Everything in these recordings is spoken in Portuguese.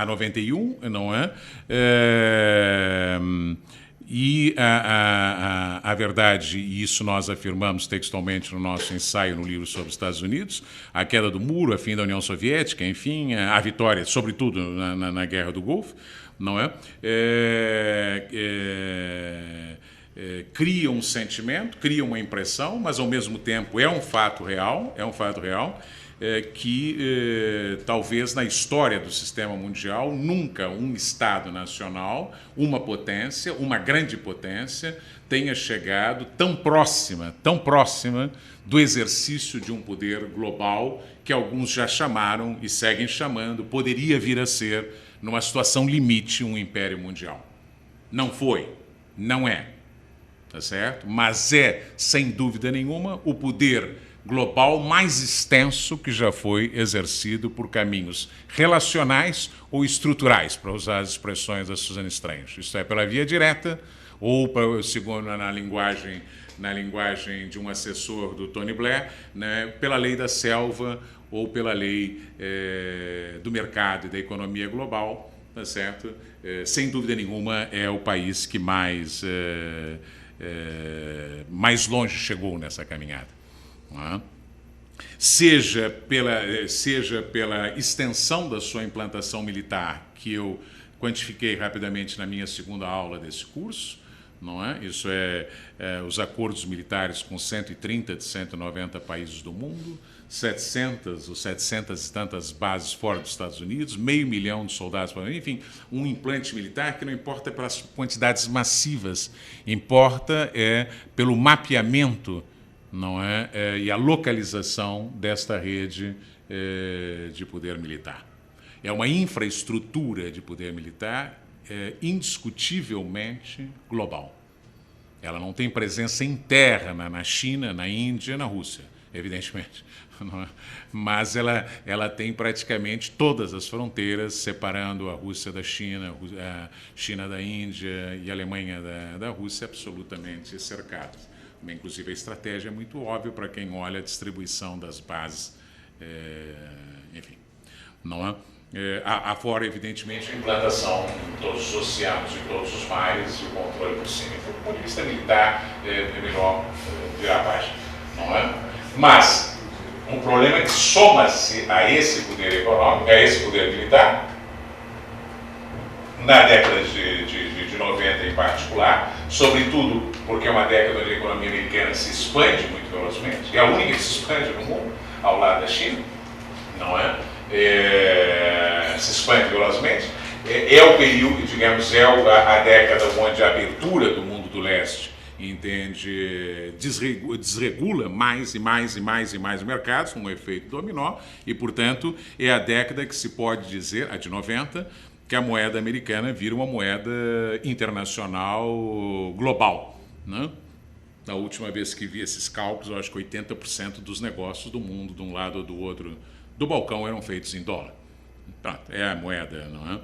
a 91, não é? E a verdade, e isso nós afirmamos textualmente no nosso ensaio no livro sobre os Estados Unidos, a queda do muro, a fim da União Soviética, enfim, a vitória, sobretudo na Guerra do Golfo, não é? Cria um sentimento, cria uma impressão, mas ao mesmo tempo é um fato real, que talvez na história do sistema mundial nunca um Estado nacional, uma potência, uma grande potência, tenha chegado tão próxima do exercício de um poder global que alguns já chamaram e seguem chamando, poderia vir a ser, numa situação limite, um império mundial. Não foi, não é, tá certo? Mas é, sem dúvida nenhuma, o poder global mais extenso que já foi exercido por caminhos relacionais ou estruturais, para usar as expressões da Suzanne Strange. Isto é, pela via direta, ou, segundo na linguagem de um assessor do Tony Blair, né, pela lei da selva ou pela lei do mercado e da economia global, tá certo? Sem dúvida nenhuma, é o país que mais longe chegou nessa caminhada. Seja pela extensão da sua implantação militar, que eu quantifiquei rapidamente na minha segunda aula desse curso, não é? Isso os acordos militares com 130 de 190 países do mundo, 700 e tantas bases fora dos Estados Unidos, 500 mil de soldados, enfim, um implante militar que não importa pelas quantidades massivas, importa pelo mapeamento, não é? E a localização desta rede de poder militar. É uma infraestrutura de poder militar indiscutivelmente global. Ela não tem presença interna na China, na Índia, na Rússia, evidentemente. Não é? Mas ela tem praticamente todas as fronteiras, separando a Rússia da China, a China da Índia e a Alemanha da Rússia, absolutamente cercadas. Inclusive, a estratégia é muito óbvia para quem olha a distribuição das bases, enfim, não é? Afora, evidentemente, a implantação em todos os oceanos, em todos os mares e o controle por cima. Então, do ponto de vista militar, é melhor virar a página, não é? Mas um problema que soma-se a esse poder econômico, a esse poder militar, na década de 90 em particular, sobretudo porque é uma década onde a economia americana se expande muito velozmente, é a única que se expande no mundo, ao lado da China, não é? Se expande velozmente, é o período, digamos, a década onde a abertura do mundo do leste, entende, desregula mais e mais os mercados, com um efeito dominó, e, portanto, é a década que se pode dizer, a de 90, que a moeda americana vira uma moeda internacional global, né? Na última vez que vi esses cálculos, eu acho que 80% dos negócios do mundo, de um lado ou do outro do balcão, eram feitos em dólar. Pronto, é a moeda, não é?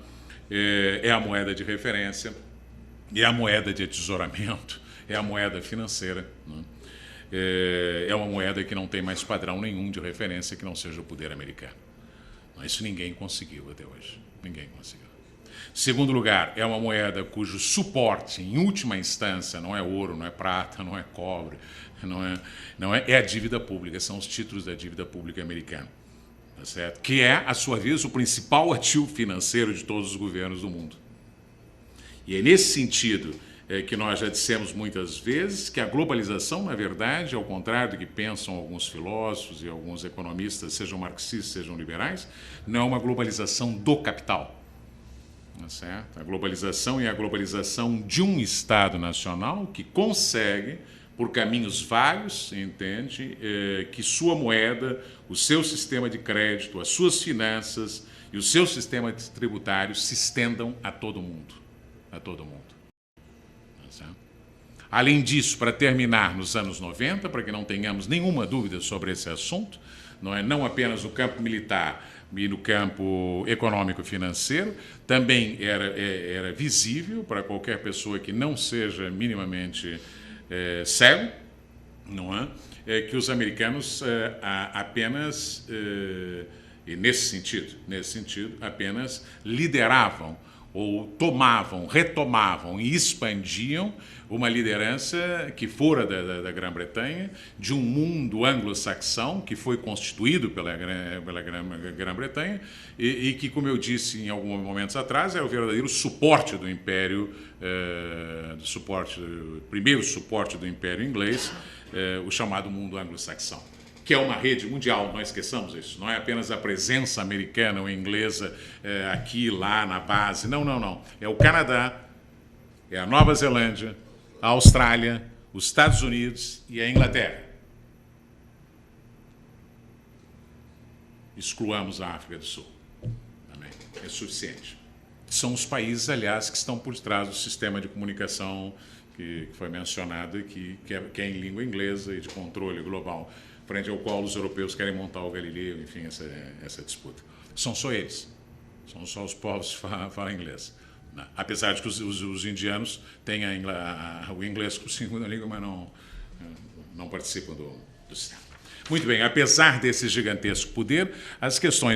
É a moeda de referência, é a moeda de atesouramento, é a moeda financeira, não é? É uma moeda que não tem mais padrão nenhum de referência que não seja o poder americano. Isso ninguém conseguiu até hoje. Ninguém conseguiu. Segundo lugar, é uma moeda cujo suporte, em última instância, não é ouro, não é prata, não é cobre, é a dívida pública, são os títulos da dívida pública americana, tá certo? Que é, a sua vez, o principal ativo financeiro de todos os governos do mundo. E é nesse sentido que nós já dissemos muitas vezes que a globalização, na verdade, ao contrário do que pensam alguns filósofos e alguns economistas, sejam marxistas, sejam liberais, não é uma globalização do capital. Certo? A globalização é a globalização de um Estado nacional que consegue, por caminhos vários, entende, que sua moeda, o seu sistema de crédito, as suas finanças e o seu sistema tributário se estendam a todo mundo. A todo mundo. Certo? Além disso, para terminar, nos anos 90, para que não tenhamos nenhuma dúvida sobre esse assunto, não apenas no campo militar, e no campo econômico-financeiro, também era visível para qualquer pessoa que não seja minimamente cego, não é? Que os americanos apenas E nesse sentido, apenas lideravam ou tomavam, retomavam e expandiam uma liderança que fora da Grã-Bretanha, de um mundo anglo-saxão que foi constituído pela Grã-Bretanha e que, como eu disse em alguns momentos atrás, é o verdadeiro suporte do Império, primeiro suporte do Império inglês, o chamado mundo anglo-saxão, que é uma rede mundial, não esqueçamos isso. Não é apenas a presença americana ou inglesa aqui, lá, na base. Não. É o Canadá, é a Nova Zelândia, a Austrália, os Estados Unidos e a Inglaterra. Excluamos a África do Sul. Também é suficiente. São os países, aliás, que estão por trás do sistema de comunicação que foi mencionado aqui, que é em língua inglesa e de controle global, frente ao qual os europeus querem montar o Galileu, enfim, essa disputa. São só eles. São só os povos que falam inglês. Apesar de que os indianos têm o inglês como segunda língua, mas não participam do sistema. Muito bem, apesar desse gigantesco poder, as questões